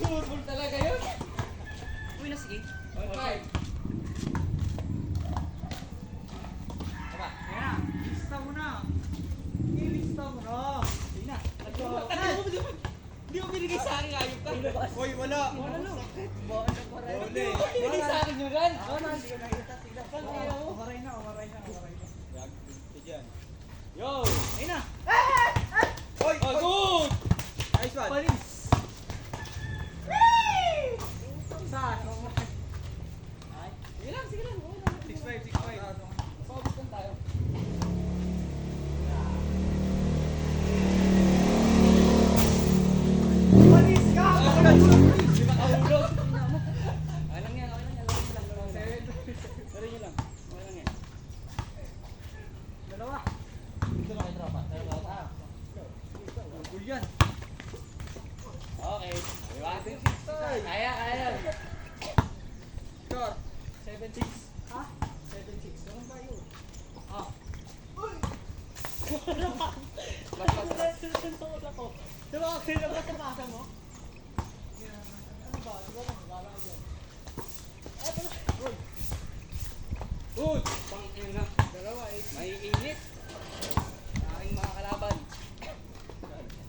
Surbol talaga yun. Uy na sige. On five. Tama. Ayan na. Lista mo na. Ilista mo na. Ayun na. Hindi mo binigay sa akin, ayok ka. Uy, wala. Wala no. Hindi Hindi mo binigay sa akin yun, Ran. Hindi ko nakita. Tignan. Umaray na. Yo! Ayun na. Oy! Oh, good! Nice one. Palis! Saan? Sige lang, sige lang. 6-5. Paubos lang tayo. Palis ka! Di ba kahulog? Okay lang yan, okay lang yan. Pero yun lang. Okay lang yan. Dalawa. Dito na kayo tropa. Dalawa. Gul yan. Okay. Diba? Kaya, kaya. Sure. 7-6. Ha? 7-6. Ganun tayo. Ah. Last. Diba ako kayo sa pasa mo? Ano ba? Diba lang? Wala ka dyan. Uy. Good! Pang ina. Dalawa, 8. May init. Aking mga kalaban.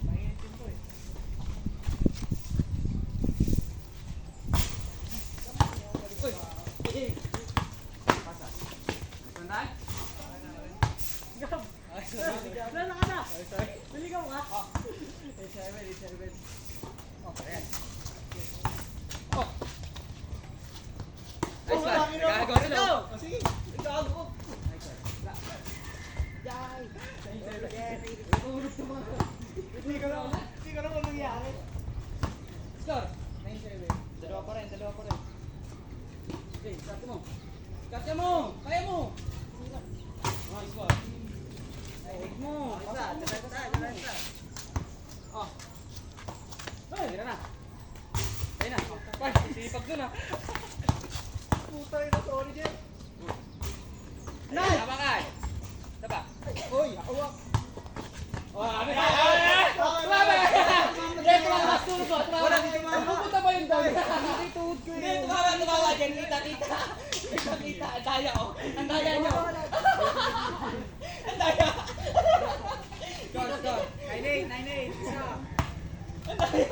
Mainitin to eh. Uy! Pasa. Sandal? Gab! Wala ka na! Naligaw ka? A7. Oh, ayan. Oh! Nice one. Gago rin oh. Sige! Gago! Yay! Hindi ko na kung nangyari. Score. 9-7. Dalawa pa rin. Okay, karte mo. Karte mo! Kaya mo! Nice one. Daig mo. Isa. Oh. Ay, tira na. Ayun na. Ay, sipag dun ah. Puta yun. Sorry, Jeff. Nice! Tama ka. Taba. Uy! Awak! Oh, ano ka? Tumama! Hindi, tumama. Tulog ko. Tumama. Wala, hindi tumama. Pupunta ba yung dog? Hindi tuhod ko Hindi, yun. tumama dyan. Kita. Ang daya oh. Ang daya nyo. Ang daya. Score. 9-8. Isa. Ang daya.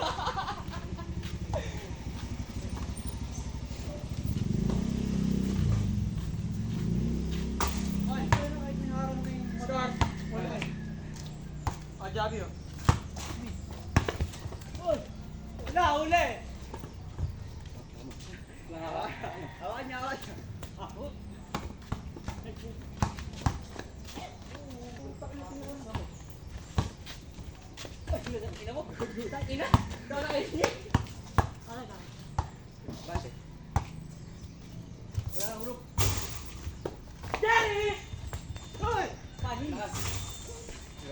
Ay, ito na kahit may harang na yung Score. Wala. Oh, Javi oh. Uy! Wala, uli! Wala. Hawakan niya. Ako. Ina mo. Ina. Ikaw na kayo. Base. Wala, hulog. Jerry! Uy! Kanin!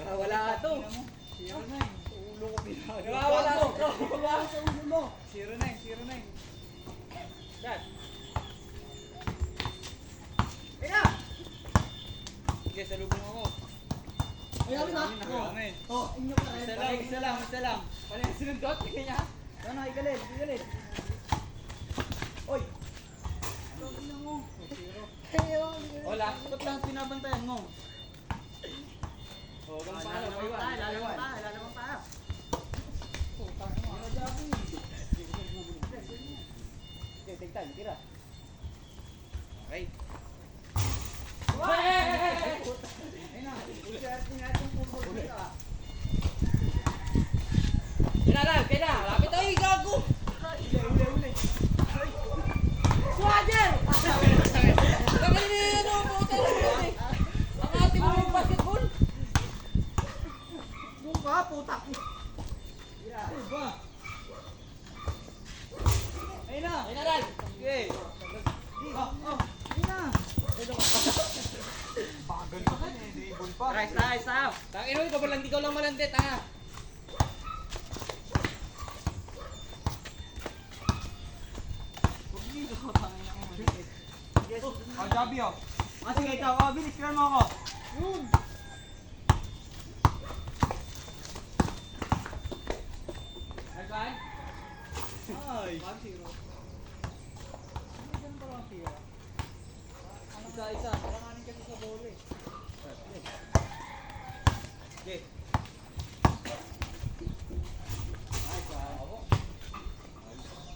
Wala ka to. 0-9. Ulo ko pinagagawa. Wala to. Wala sa ulo mo. 0-9. Dad. Kaya! Sige, salubong ako. Ayaw na. Marami. Oh, inyo pa rin. Isa lang. Paano yung sinundot? Tingnan niya. Ano, igalit. Oy! Ano mo? Wala. Ba't lang pinabantayan mo? O, kung paano, paiwan. Lalaman pa. Putang mo. Ano Javi? Okay, take time. Tira. Okay. Ayun na. Swerte nga itong pumol dito ah. Kaya na. Lapit tayo, gago. Uli. Swagger! Tagal niya yan, puta na yun. Ang ate mo yung basketball. Buka, putak. Ano ba? Ayun na. Ayun na, Ral. Okay. Ayun na. Bagal pa kan eh. Dibon pa. Nice. Tangin mo, ikaw lang malandi, tanga. Yes. Oh, Javi oh. Sige ikaw. Oh, bilis. Clear mo ako. Yun. Nice one. Ay! 1-0. Hindi ganun pa lang tira. Isa-isa. Kalanganin kasi sa bola eh. Okay. Nice one.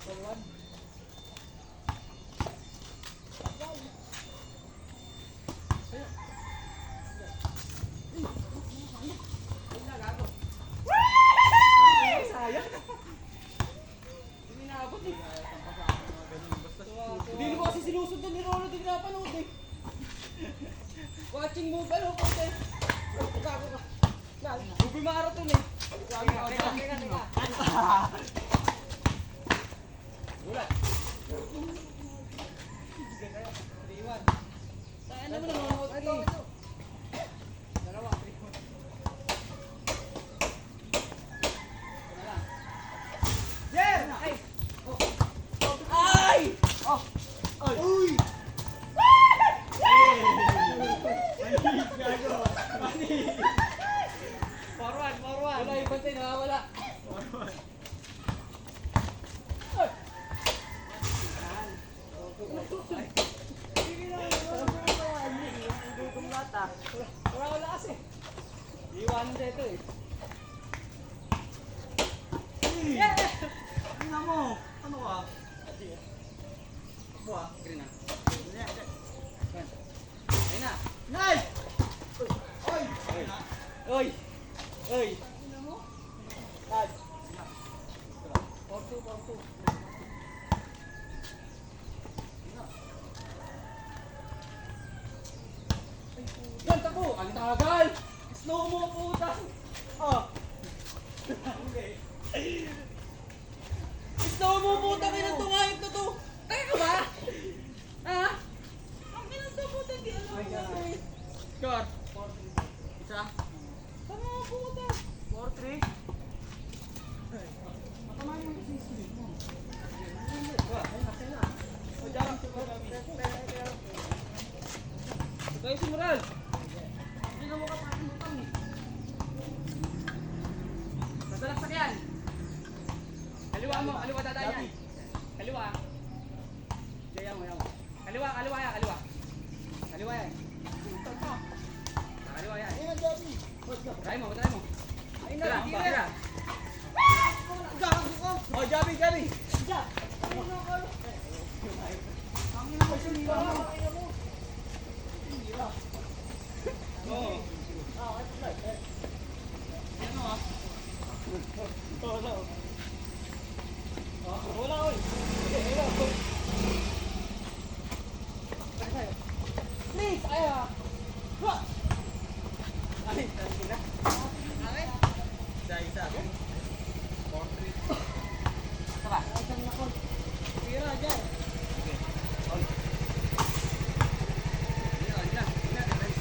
For one. Sayang. Hindi naabot eh. Hindi mo kasi sinusundan ni Rolo, di pinapanood eh. Watching mo ba, no? Konti. Gago ka. Bubi marathon eh. Teka. Wala. 3-1. Saan naman nanonood ka eh? Dalawa, 3-1. Yeah! Ay! Ay! Oh! Ay! Uy! Forward! Wala yung bantay, nakawala. Forward. Ay! Hindi na wala kasi. Iwanan dito eh. Yeah! Tingnan mo! Ano ka? Takbo ah. Green na. Yan. Ayun na. Nice! Oy! Oy! Oy! Tingnan mo. Tag! 4-2. Yan, takbo! Ang tagal! Slow mo, puta! Oh! Slow mo, puta! Kailan tumahit na to? Tayo ka ba? Ha? Ang kailan to, puta? Hindi alam ko kasi. Score? Isa? Tama mo, puta! 4-3? Matama yung sisig mo. O, dyan. Ito yung simural. Hindi na mo kapatid eh. Masalaksak yan. Kaliwa mo, kaliwa dadaan yan. Kaliwa. Yan mo. Kaliwa yan, kaliwa. Kaliwa yan. Kaliwa yan. Ayan, Javi. Try mo. Ayun Tira, na, tira. Gago ko. Oh, Javi. Ayun na, Carlo. Ang ina mo, sinira mo. Oo. Ano ah? Wala, oy. Please, ayaw. Ay, tangin na. Isa. 4-3. Ito ba? Tira dyan.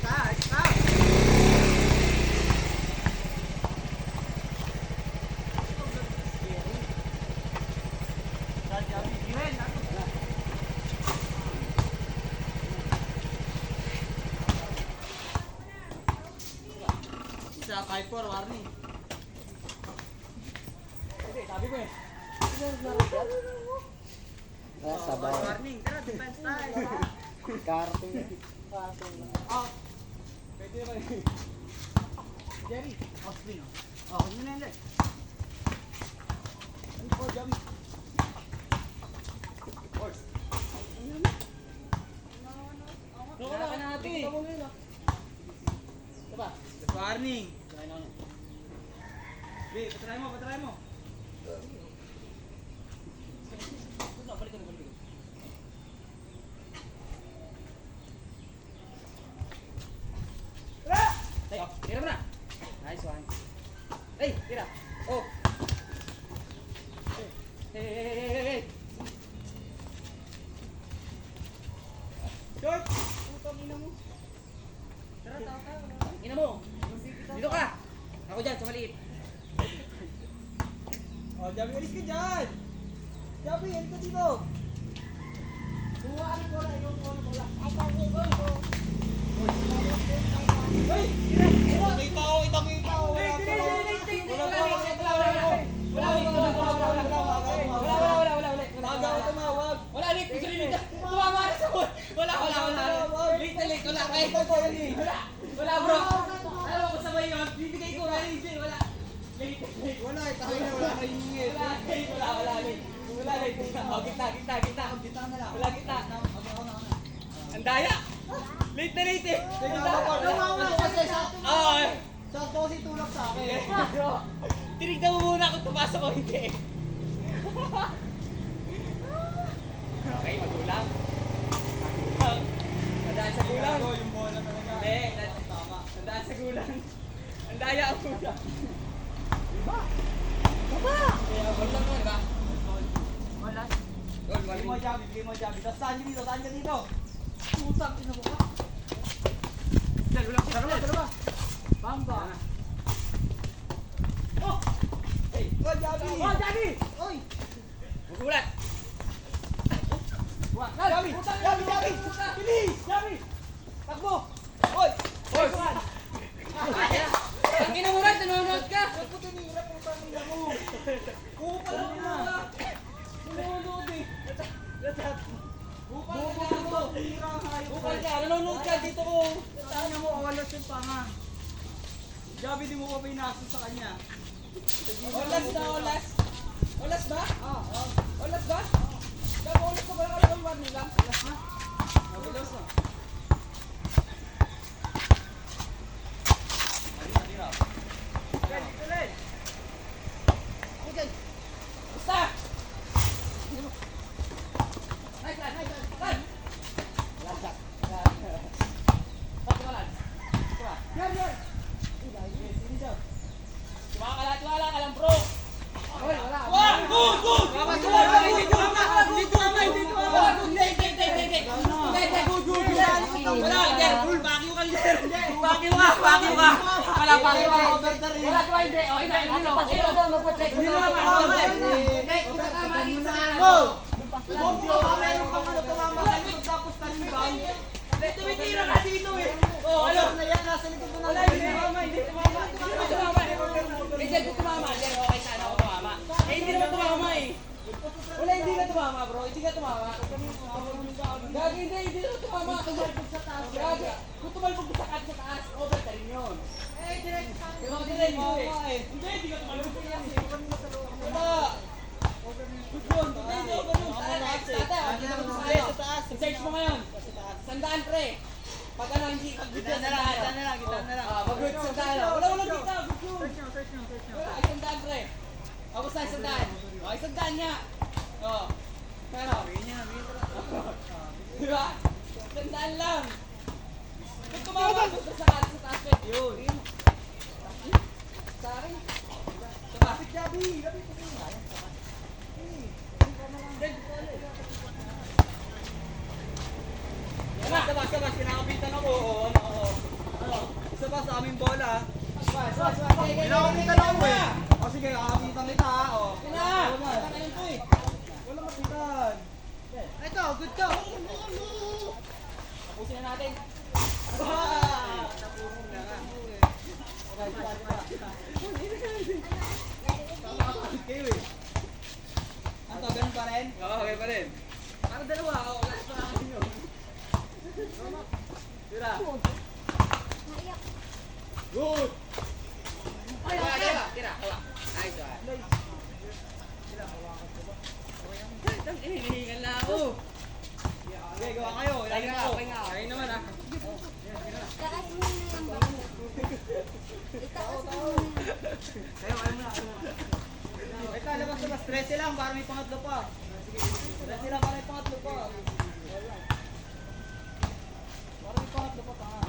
Stop! Javi, given! Isa, 5-4, warning. Hindi, sabi ko eh. Warning, tara, defense tayo. Ah. Pwede naman eh. Jerry. Austin, oh. Oh, yun na yun. Ano po, Javi? Horse. Wala natin eh. Diba? Warning. Try na. Be, patry mo. Balik ko. Tayo, tira mo na. Nice one. Hey, tira. Oh. Hey. Short! Putang ina mo. Tara, tayo. Ina mo. Dito ka. Ako dyan, sa maliit. Oh, Javi, alis ka dyan! Javi, alis ka dito! Buwaan ko lang yung bola. Hey! Itang tao! Wala pa! Wala. Wala, gitna. Oh, gitna. Gitna na lang. Wala, gitna. Ako na. Ang daya. Late na late eh. Nawawa kasi Oo. sakto kasi tulak sa akin. Tinignan mo muna kung pumasok o hindi. Okay, magulang. Nadaan sa gulang. Yung bola talaga. Hindi, Tama. nadaan sa gulang. Ang daya ang gulang. Kaya wala lang mo, di ba? Wala. Gol, Bigay mo Javi, bigay mo Javi. Tapos saan niya dito, saan niya dito? Putang ina mo ka. Dalawa. Bamba. Oh! Hey, oh Javi! Oh, Javi! Oy! Magulat. Javi! Javi! Bilis! Javi! Takbo! Oy! Oy! Ang ina mo rin, nanonood ka. Ba't ko tinira kung tanong mo? Kupa lang na. Nanonood eh. Bukal ka dito. Bukal ka, nanonood ka dito ko. Tanya mo, awalas yung panga. Javi, di mo pa pinasok sa kanya. Olas na, olas. Olas ba? Ah. Olas ba? Dapat olas ka ba lang ang nila? Awalas na. Awalas na. Basta! Nice, lad. Lad! Lad. Pagkawalan. Yan! Tiwala ka lang, bro. Oy, wala. Wag! Good! Tama, Hindi tama. Wala, hindi. Full bakyo ka, leader. Bakyo ka. Wala, bakyo ka. Wala, tuwa, hindi. O, hindi. Magpa-check. Hindi naman, magpa-check. Hindi, kung tama, hindi sa Go! Meron kang ano tumama tapos talibang. Tumitira ka dito eh. Oh, ano? Na yan, nasa likod mo na. Wala, hindi tumama. Hindi tumama. Hindi tumama. Hindi, okay, sana ako tumama. Eh, hindi naman tumama eh. Wala, hindi ka tumama, bro. Hindi ka tumama. Gagi, hindi naman tumama. Tumalbog sa taas. Gagi, kung tumalbog sa taas, over ka rin yun. Eh, direct sa akin. Diba, direct mo eh. Hindi ka tumalbog sa taas eh. Wala. Good yun. Hindi, over yun. Sa taas. Search mo ngayon. Sandaan, pre. Pag ano, hindi, pag good yun, sandaan. Pag good, sandaan. Wala dito. Good yun. Wala, sandaan, pre. Tapos na, sandaan. Okay, sandaan niya. Oo. Pero, di ba? Sandaan lang. Kung tumawag ko sa taas, yun. Sa akin. Lapit Javi, lapit ko. Sabas, kinakapitan ako. Ano? Isa pa sa aming bola. Kinakapitan ako eh. O sige, kakapitan kita ha. O. Wala mapitan. Ito, good to. Tapusin na natin. Kayo eh. Ano, ganun pa rin? Oo, okay pa rin. Parang dalawa, wala pa akin yun. Tira. Good! Tira. Nice one. Hinihingal na ako. Okay, gawa kayo. Ilagay ako. Kain naman ah. Taas mo na yung bako. Itaas mo na. Teka, labas. 13 lang, para may pangatlo pa. 13 lang, para may pangatlo pa. Para may pangatlo pa pa.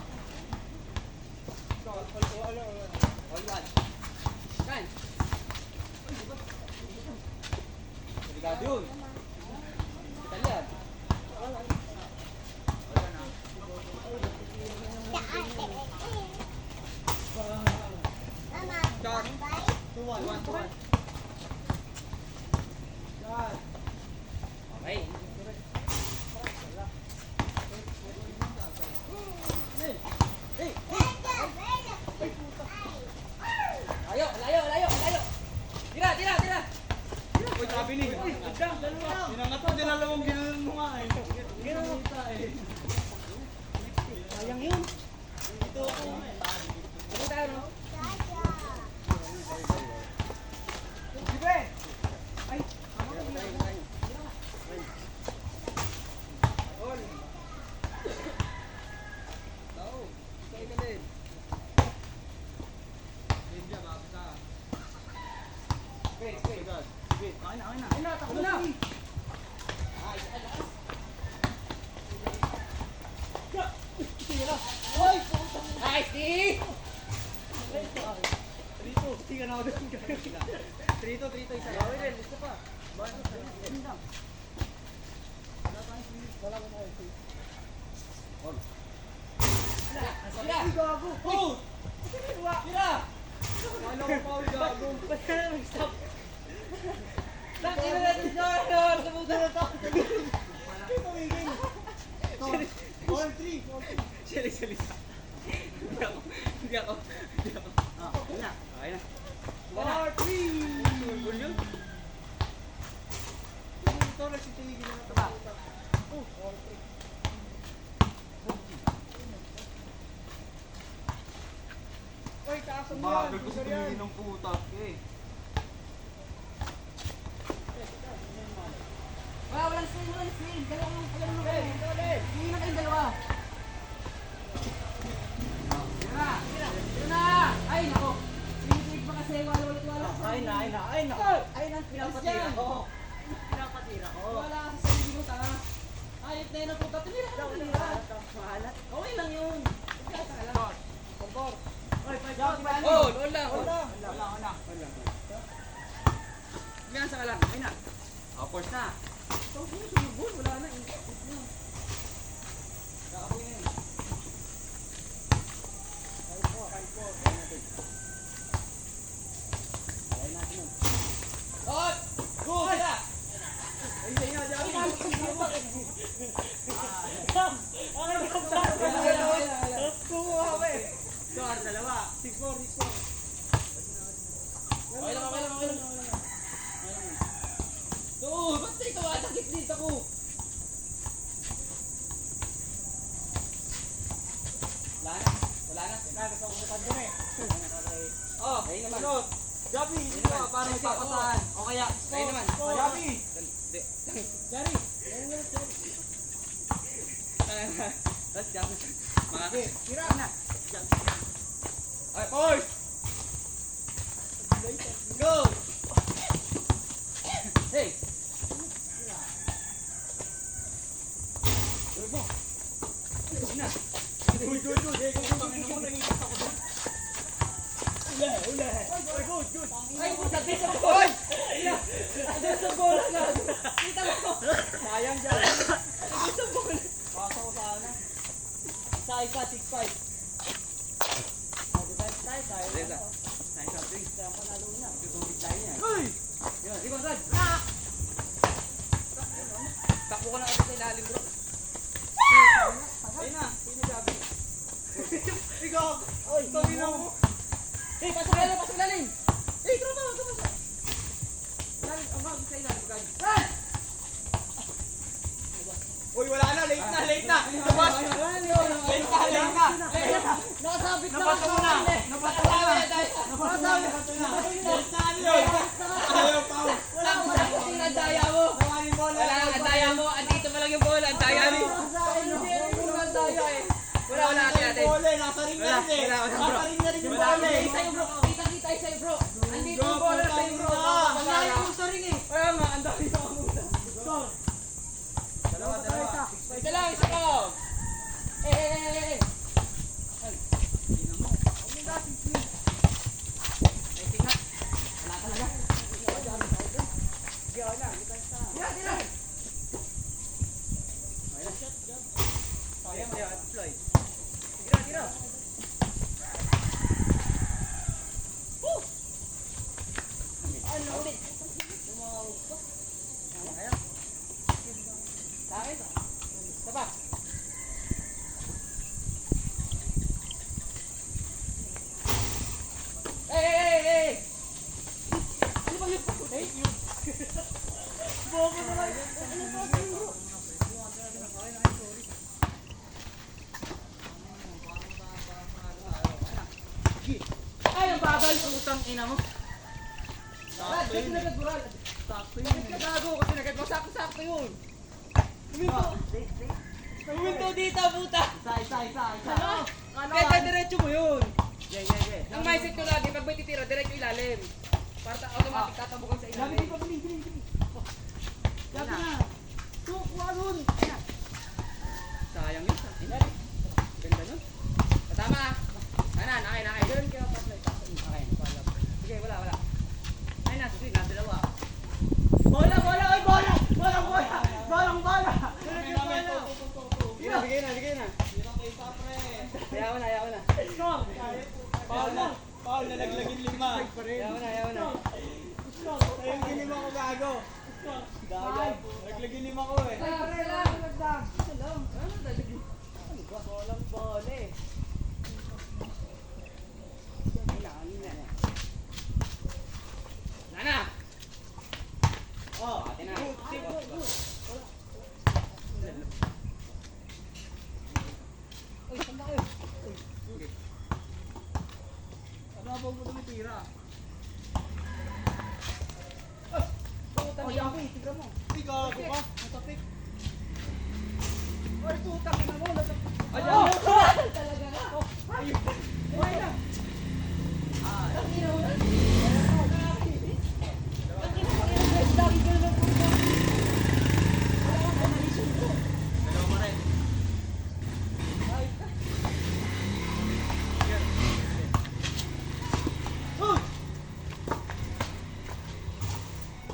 All one. Kan? Delikado yun. Italian. Shot. 2-1. Shot. Okay. Layo. Tira. Uy, sabi ni. Dinangat mo, dinalawang ginanon mo nga eh. Ginanon ka eh. Sayang yun. Ito ako eh. Ano tayo, no? Gibe! Ay! Okay na, takbo na. Hoy, puta. Nice, D! Trito, tingnan ako doon. Trito, isa. Okay rin, gusto pa. Wala ko na kayo. Sila! Gago. Oh! Sila! Ano ko pa ulit gago? Ba't ka na nag-stop? Tangina natin siya! Ano? Sabutan na to! Tumigil. All three. Salita. Hindi ako. Okay na. All three. Gol yun. Ito na si Tigil na ito. Oh, all three. Oy, kaasam mo yan. Bagal ko sa Sugar yan. tumingin ng puta. Eh. Walang swing, walang swing! Dalawa lang, alam mo Okay, ito ulit. Hindi na kayong dalawa! Yun na! Yun na! Ay, nako! Sinitig pa kasi, wala. Ay na. Ay, nang pinapatira ko! Wala ka sa sarili mo, tanga! Ayot na yun ang puta, tumira ka na tumira! Okay lang yun! Tigasa ka lang! Kompor. Oy, oh, wala! Wala. Tigasa ka lang! Ay na! Oh, force na. Ito, sinubol, wala na! Init na! Kakapoy na yun! Ot! Go! Sila! Okay lang. Doon! Ba't ito atakit dito ko? Wala na. Oh, ayun naman. Gabi, Ayun naman. para may papasahan. O kaya, Ayun naman. Gabi. Jerry. Tapos Jabi. Okay, tira. Ay, boys! Go! Hey! Tulog mo. Sige na. Ay, puta, di sa goal! Di sa goal na! Kita mo! Sayang dyan. Di sa goal! Pasa ko sana. Side pa, 6-5. Defense tayo, tayo. Reza. Nice something. Kaya panalo na. Tutubig tayo yan. Yun, di ba, Brad? Takbo ko na agad sa ilalim, bro. Ayun na. Sino Gabi? Ikaw. Oy, sabi na mo. Hey, pasok ilalim! Hey, tropa! Ilalim, ang sa ilalim, Brad. Brad! Uy, wala na, late na. Labas. Late ka. Nakasabit na Napato mo na. Nakasabi. Ayaw pa. Wala akong sakutin ang daya mo. Wala ang daya mo. Andito pa lang yung bola. Ang daya ni. Wala natin. Nasa ring na rin eh. Wala. Nasa ring na rin yung Wala. bola eh. Sa'yo, bro. Kita sa'yo, bro. Andito yung bola sa'yo, bro. Ang daya mo sa ring eh. Wala nga, ang daya mo. Dalawa. Isa lang, isa ko. Eh. Tira. Sayang kaya fly. Tira. Ulit. Sakit. Isa pa. Hey! Ano ba yun? Hey, you. Bobo na lang. Ano ba bro? Ay, ang bagal. Utang ina mo. Brad, ba't nagad, Brad? Sakto Bakit ka gago? Kasi nagad mo, sakto yun. Huminto dito, puta. Isa. Kaya diretso mo yun. Yeah. Ang mindset ko lagi, pag may titira, diretso ilalim. Para automatic tatabukan sa Gabi, ilalim. di pa, biling. Gabi Wala. na. Kuha nun. Sayang yun. Ilalim. Ganda nun. Tama. Ayan. Ganun kaya pa-fly. Okay. Sige, wala. Ayun na, susunod na, dalawa. Bola! Oy, bola! Bolang bola! Sige na, bigay na. Ayaw na. Strong! Paul, nalaglagin 5. Ayaw na. Ayun, ginima ko gago. Daya. Naglagin 5 ko eh. Bolang bola eh. Nana! Oh, Ate na. Uy, saan ba kayo? ano ba mo tumitira? Oh, Yaki, tignan mo. Uy, gago ka. Matapik. Ay, putang ina mo. Ay, talaga nga. Dalawa pa rin.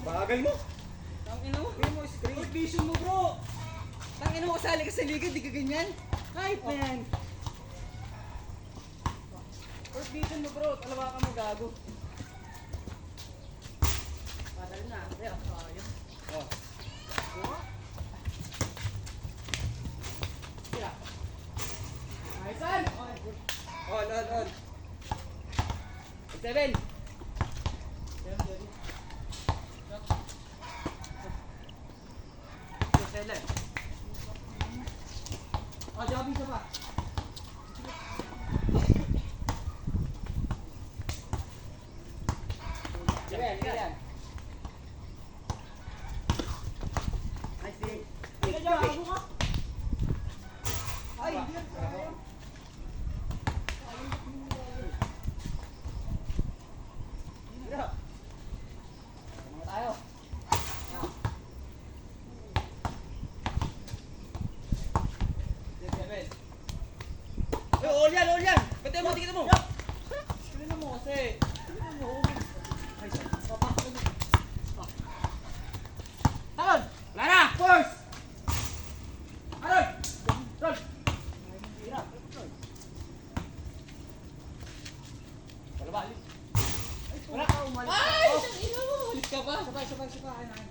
Bagal mo. Tangina mo. Good vision mo, bro. Tangina mo, kasali ka sa liga, di ka ganyan. Hype na yan. First vision mo bro, talawa ka mo gago. Padal na, kaya ayun. Oh. Kaya. Aysan! On. 7. Seller. Oh, Javi, isa pa. Yan. Nice day. Ika, Javi, ka. Ay, hindi yan. Ano tayo? All yan! Ba't mo, tingnan mo! Tingnan mo kasi. Talon! Lara! First! Aron! Run! Wala ba? Wala. Ay! Ina mo! Ulit ka ba? Sabay. Ayun.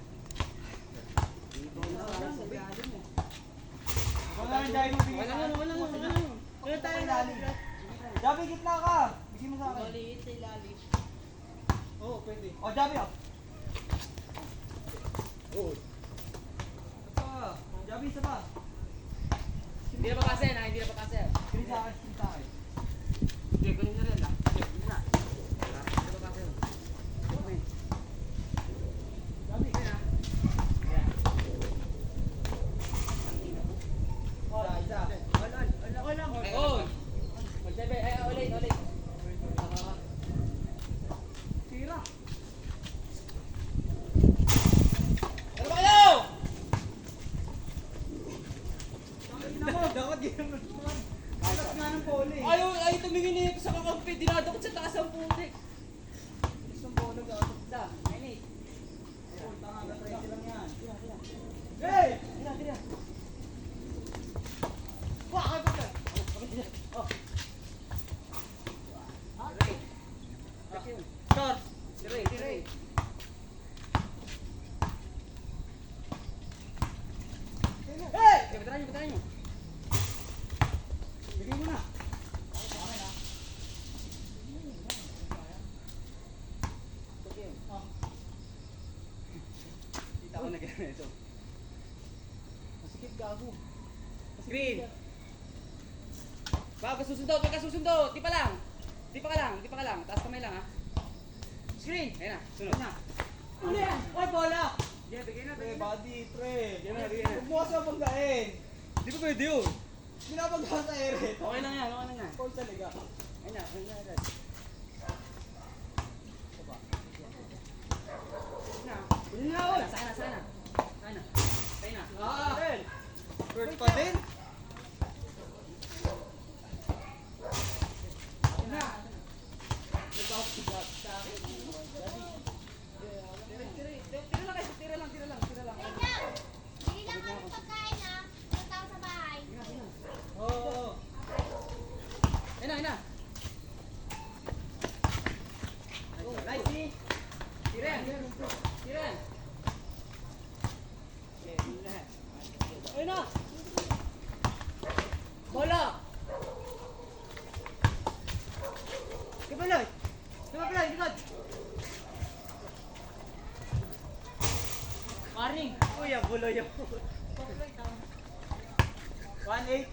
Wala nang dahil mo bigay. Wala. Kaya tayo lalim. Javi, gitna ka. Bigyan mo sa akin. Maliit sa ilalim. Oo, pwede. Oh, Javi, oh. Oo. Ito. Javi, isa pa. Hindi na papasin ha, hindi na papasin. Screen sa akin. Hindi, kunin na rin ha. Hindi na. Hindi na papasin. Okay. Javi. Yan. Yan. Oh, isa. Okay lang. Ay, oh! Mag-sebe. Ay, ulit. Tira. Ano ba kayo? Dapat gano'n naman. Alas nga ng pole eh. Ay, tumingin na ito sa kakampi. Dinadakot sa taas ang putik. Isang pole gago. Isa, mainit. Oo, tanga, na-try lang yan. Hey! Tira. Wah, ay ba? Oh. Short. Tiray. Hey! Bataran nyo. Bigay mo na. Kita ko na ganito. Masikip gago. Green. Bago susundo. Di pa ka lang. Taas kamay lang ha. Screen. Ayun na, sunod. Uli! Oy, bola! Yeah, bigay na. Body, pre. Bigyan na. Huwag mo kasi mabanggain. Di ba pwede yun? Binabanggahan sa ere. Okay lang yan. Paul talaga. Ayun na. Yun na, oy. Sana. Sana. Ah! Short pa din? Tira lang. Bili lang kami pagkain ha. Punta ako sa bahay. Oo. Ayun na. Nice, eh. Tiren. Ayun na. Bola. Kipaloy. Likod. Maring. Kuya, buloy yung. 1-8.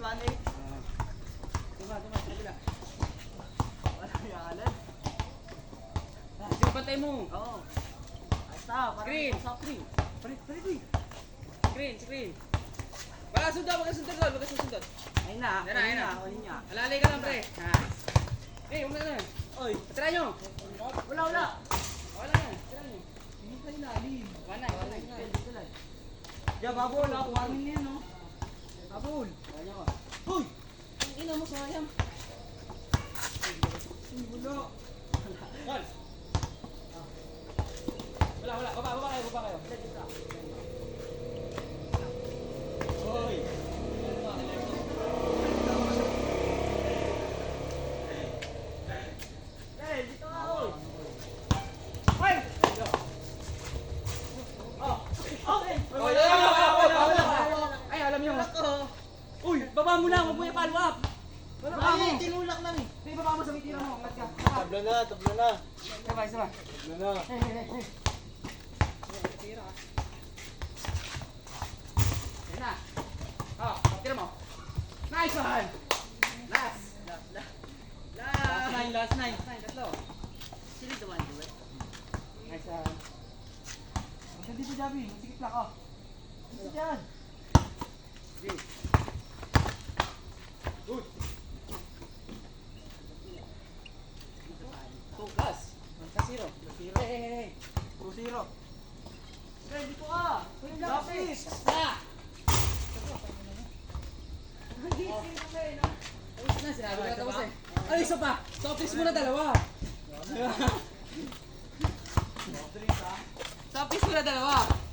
Tuma, sa kabila. Walang yalan. Sige, pantay mo. Oo. Basta, parang Green. soft drink. Palit, uy. Screen. Wag ka sundot. Ayun na, Ayun na. kunin niya. Alalay ka lang, pre. Nice. Huwag na. Oy, Try nyo. wala. Okay lang yan. Try nyo. Hindi pa ilalim. Wala. Diya, babol, kuhanin niya, no? Babol. Okay nyo ko. Uy! Ang ina mo, sayang. Bulo. Wala. Baba kayo. Hoy! Eh, dito nga, oy. Hoy! Oh. Okay. Ay, alam nyo. Ako. Uy, baba mo lang. Huwag mo yung follow up. Baba mo. Tinulak lang eh. Sige, baba mo sa may tira mo. Angat ka. Tabla na. Sabay. Tabla na. Tira. Ayun na. Tira mo. Nice one! Last. Last nine. Tatlo. Sino duman, di ba? Nice one. Hindi po, Javi. Masikip lang, oh. Ano dyan? Sige. Good. 2 plus. 1-0. Hey. 2-0. Eh, dito ka. Lapis. Basta! Tapos na, sinabi ko na tapos eh. Ay, isa pa! Softies muna dalawa! Softies muna dalawa!